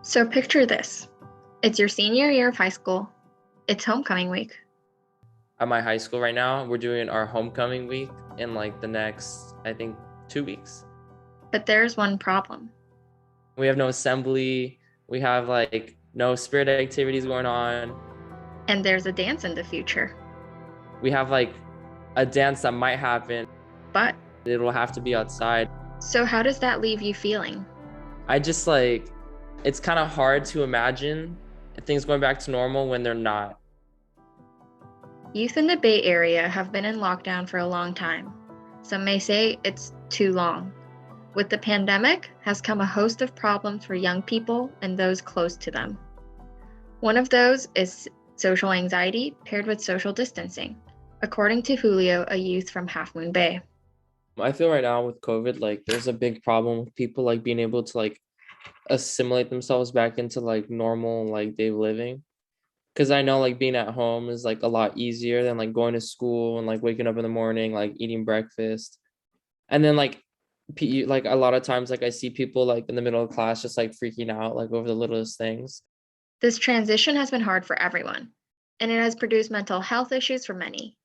So picture this. It's your senior year of high school. It's homecoming week. At my high school right now, we're doing our homecoming week in like the next, I think, 2 weeks. But there's one problem. We have no assembly. We have like no spirit activities going on. And there's a dance in the future. We have like a dance that might happen. But, It'll have to be outside. so how does that leave you feeling? I just like, it's kind of hard to imagine things going back to normal when they're not. Youth in the Bay Area have been in lockdown for a long time. Some may say it's too long. With the pandemic has come a host of problems for young people and those close to them. One of those is social anxiety paired with social distancing, according to Julio, a youth from Half Moon Bay. I feel right now with COVID, like there's a big problem with people like being able to like assimilate themselves back into like normal like day living. Because I know like being at home is like a lot easier than like going to school and like waking up in the morning, like eating breakfast. And then like a lot of times like I see people like in the middle of class just like freaking out like over the littlest things. This transition has been hard for everyone, and it has produced mental health issues for many.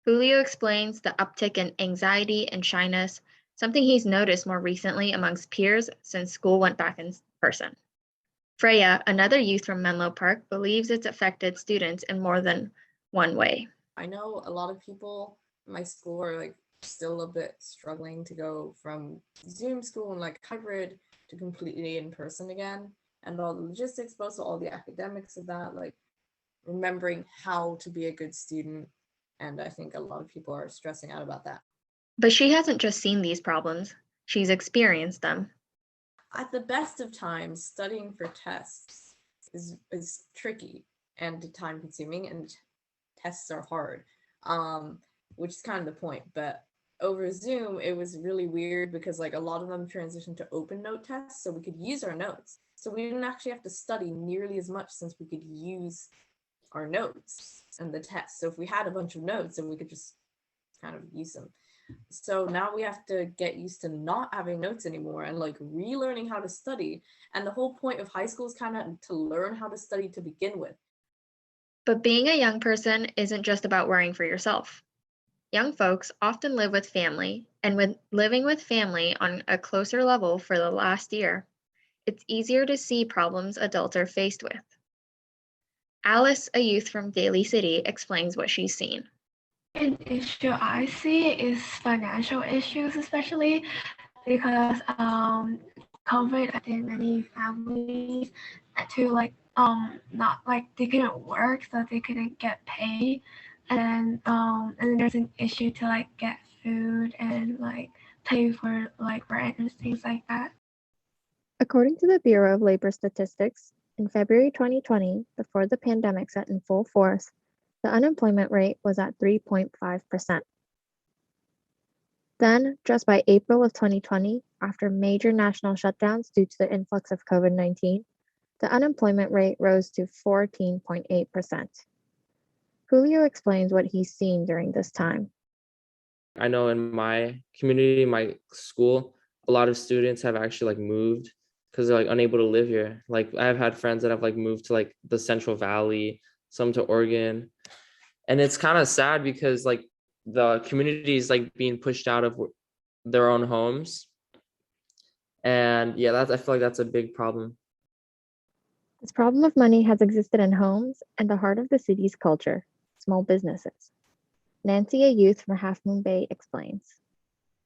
Julio explains the uptick in anxiety and shyness, something he's noticed more recently amongst peers since school went back in person. Freya, another youth from Menlo Park, believes it's affected students in more than one way. I know a lot of people in my school are like still a bit struggling to go from Zoom school and like hybrid to completely in person again, and all the logistics, but also all the academics of that, like remembering how to be a good student. And I think a lot of people are stressing out about that. But she hasn't just seen these problems, she's experienced them. At the best of times, studying for tests is tricky and time consuming, and tests are hard, which is kind of the point. But over Zoom, it was really weird because like a lot of them transitioned to open note tests, so we could use our notes. So we didn't actually have to study nearly as much since we could use our notes and the test. So if we had a bunch of notes, then we could just kind of use them. So now we have to get used to not having notes anymore and like relearning how to study. And the whole point of high school is kind of to learn how to study to begin with. But being a young person isn't just about worrying for yourself. Young folks often live with family, and with living with family on a closer level for the last year, it's easier to see problems adults are faced with. Alice, a youth from Daly City, explains what she's seen. An issue I see is financial issues, especially because COVID affected many families to not like they couldn't work, so they couldn't get paid, and then there's an issue to like get food and like pay for like rent and things like that. According to the Bureau of Labor Statistics, in February 2020, before the pandemic set in full force, the unemployment rate was at 3.5%. Then, just by April of 2020, after major national shutdowns due to the influx of COVID-19, the unemployment rate rose to 14.8%. Julio explains what he's seen during this time. I know in my community, my school, a lot of students have actually like moved because they're like unable to live here. Like I've had friends that have like moved to like the Central Valley, some to Oregon. And it's kind of sad because like the community is like being pushed out of their own homes. And yeah, I feel like that's a big problem. This problem of money has existed in homes and the heart of the city's culture, small businesses. Nancy, a youth from Half Moon Bay, explains.